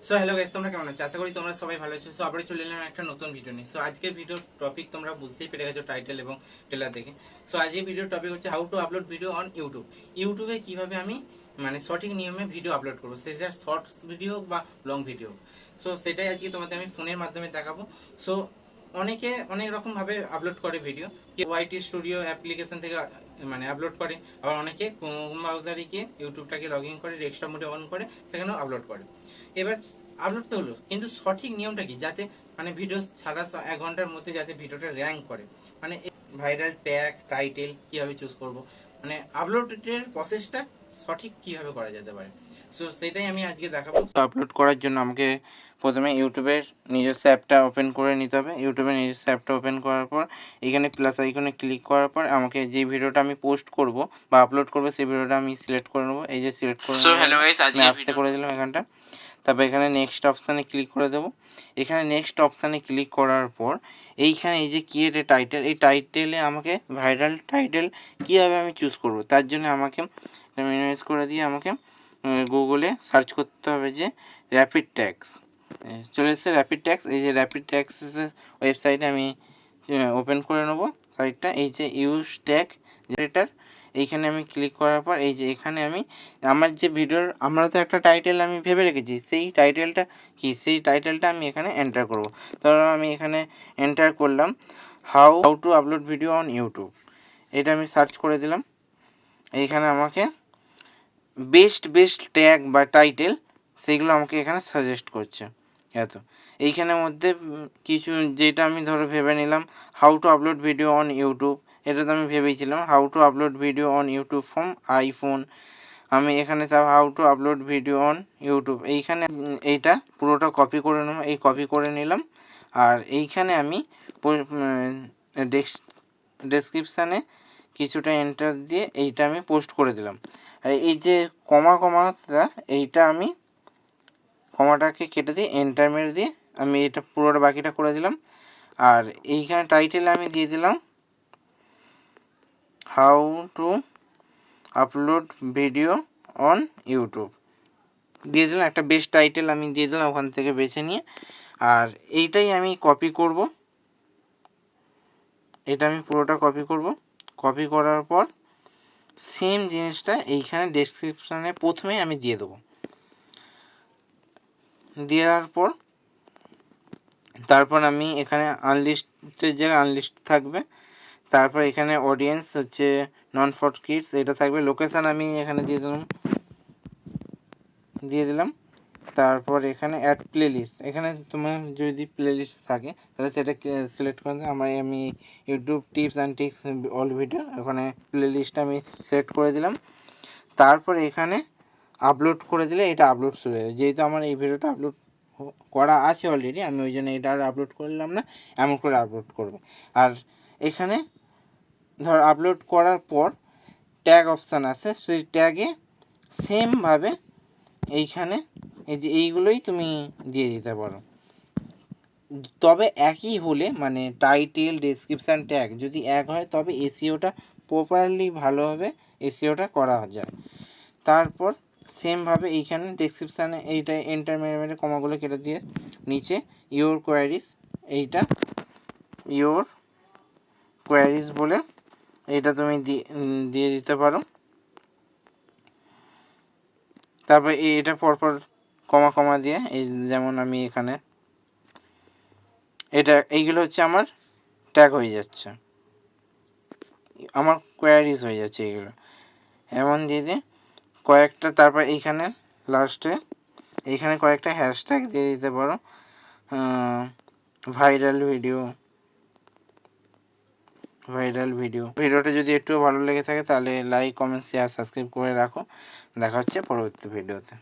So hello guys, তোমরা কেমন আছো? আশা করি তোমরা সবাই ভালো আছো। সো আবার চলে এলাম একটা নতুন ভিডিও নিয়ে। সো আজকের ভিডিওর টপিক তোমরা বুঝতেই পেরে গেছো টাইটেল এবং ট্রেলার দেখে। সো আজকের ভিডিওর টপিক হচ্ছে how to upload video on YouTube. ইউটিউবে কিভাবে আমি সঠিক নিয়মে ভিডিও আপলোড করবো, সেটা শর্ট ভিডিও বা লং ভিডিও। সো সেটাই আজকে তোমাদের আমি ফোনের মাধ্যমে দেখাবো। সো অনেকে অনেক রকম ভাবে আপলোড করে ভিডিও। কেউ ওয়াইটি স্টুডিও অ্যাপ্লিকেশন থেকে আপলোড করে, আবার অনেকে ক্রোম ব্রাউজারে গিয়ে ইউটিউবটাকে লগ ইন করে ডেস্কটপ মোডে অন করে সেখানেও আপলোড করে। এবার আপলোড তো হলো, কিন্তু সঠিক নিয়মটা কি, যাতে ভিডিও ছাড়া 1 ঘন্টার মধ্যে যাতে ভিডিওটা র্যাঙ্ক করে, ভাইরাল ট্যাগ টাইটেল কিভাবে চুজ করব, আপলোডের প্রসেসটা সঠিক কিভাবে করা যেতে পারে। সো সেটাই আমি আজকে দেখাবো। আপলোড করার জন্য আমাকে প্রথমে ইউটিউবের নিজস্ব অ্যাপটা ওপেন করে নিতে হবে। ইউটিউবের নিজস্ব অ্যাপটা ওপেন করার পর এখানে প্লাস আইকনে ক্লিক করার পর আমাকে যে ভিডিওটা আমি পোস্ট করব বা আপলোড করব সেই ভিডিওটা আমি সিলেক্ট করে নেবো। এই যে সিলেক্ট করে আমি আস্তে করে দিলাম এখানটা। তারপর এখানে নেক্সট অপশানে ক্লিক করে দেবো। এখানে নেক্সট অপশানে ক্লিক করার পর এইখানে এই যে ক্রিয়েট এ টাইটেল, এই টাইটেলে আমাকে ভাইরাল টাইটেল কীভাবে আমি চুজ করব, তার জন্য আমাকে মিনিমাইজ করে দিয়ে আমাকে গুগলে সার্চ করতে হবে যে র্যাপিড ট্যাক্স। চলে এসেছে র্যাপিড ট্যাক্স। এই যে র্যাপিড ট্যাক্সের ওয়েবসাইটে আমি ওপেন করে নেবো সাইটটা। এই যে ইউজ ট্যাগ জেনারেটর, এইখানে আমি ক্লিক করার পর এই যে এখানে আমি আমার যে ভিডিওর আমরা তো একটা টাইটেল আমি ভেবে রেখেছি, সেই টাইটেলটা কি, সেই টাইটেলটা আমি এখানে এন্টার করব। ধরো আমি এখানে এন্টার করলাম how to upload video on YouTube. এটা আমি সার্চ করে দিলাম। এইখানে আমাকে বেস্ট ট্যাগ বা টাইটেল সেইগুলো আমাকে এখানে সাজেস্ট করছে। এত এইখানের মধ্যে কিছু যেটা আমি ধরো ভেবে নিলাম how to upload video on YouTube, এটা তো আমি ভেবেছিলাম how to upload video on YouTube from iPhone. আমি এখানে চাও how to upload video on YouTube. এইখানে এইটা পুরোটা কপি করে নেব, এই কপি করে নিলাম। আর এইখানে আমি ডেসক্রিপশানে কিছুটা এন্টার দিয়ে এইটা আমি পোস্ট করে দিলাম। আর এই যে কমাটা এইটা আমি কমাটাকে কেটে দিয়ে এন্টার মেরে দিয়ে আমি এটা পুরোটা বাকিটা করে দিলাম। আর এইখানে টাইটেলে আমি দিয়ে দিলাম how to upload video on YouTube দিয়ে দিলাম। একটা বেস্ট টাইটেল আমি দিয়ে দিলাম ওখান থেকে বেছে নিয়ে। আর এইটাই আমি কপি করব, এটা আমি পুরোটা কপি করব। কপি করার পর সেম জিনিসটা এইখানে ডেসক্রিপশানে প্রথমেই আমি দিয়ে দেবো। দেওয়ার পর তারপর আমি এখানে আনলিস্টের জায়গায় আনলিস্ট থাকবে। তারপর এখানে অডিয়েন্স হচ্ছে নন ফর কিডস এটা থাকবে। লোকেশান আমি এখানে দিয়ে দিলাম। তারপর এখানে অ্যাড প্লেলিস্ট, এখানে তোমার যদি প্লেলিস্ট থাকে তাহলে সেটা সিলেক্ট করে দেবে। আমি YouTube tips and tricks all video, ওখানে প্লেলিস্টটা আমি সিলেক্ট করে দিলাম। তারপর এখানে আপলোড করে দিলে এটা আপলোড শুরু হয়ে যাবে। যেহেতু আমার এই ভিডিওটা আপলোড করা আছে অলরেডি, আমি ওই জন্য এটা আর আপলোড করলাম না, এমন করে আপলোড করবে। আর এখানে ধর আপলোড করার পর ট্যাগ অপশান আছে, সেই ট্যাগে সেমভাবে এইখানে এই যে এইগুলোই তুমি দিয়ে দিতে পারো। তবে একই হলে টাইটেল ডেসক্রিপশান ট্যাগ যদি এক হয় তবে এসইওটা প্রপারলি ভালোভাবে এসইওটা করা যায়। তারপর সেমভাবে এইখানে ডেসক্রিপশানে এইটা এন্টার মেরে কমাগুলো কেটে দিয়ে নিচে ইওর কোয়ারিজ, এইটা ইওর কোয়ারিজ বলে এইটা তুমি দিয়ে দিতে পারো। তারপর এটা পরপর কমা দিয়ে এই যেমন আমি এখানে এইগুলো হচ্ছে আমার ট্যাগ হয়ে যাচ্ছে, আমার কোয়ারিজ হয়ে যাচ্ছে এইগুলো এমন দিয়ে কয়েকটা। তারপর এইখানে লাস্টে এইখানে কয়েকটা হ্যাশট্যাগ দিয়ে দিতে পারো, ভাইরাল ভিডিওটা যদি একটু ভালো লেগে থাকে তাহলে লাইক কমেন্ট শেয়ার সাবস্ক্রাইব করে রাখো। দেখা হচ্ছে পরবর্তী ভিডিওতে।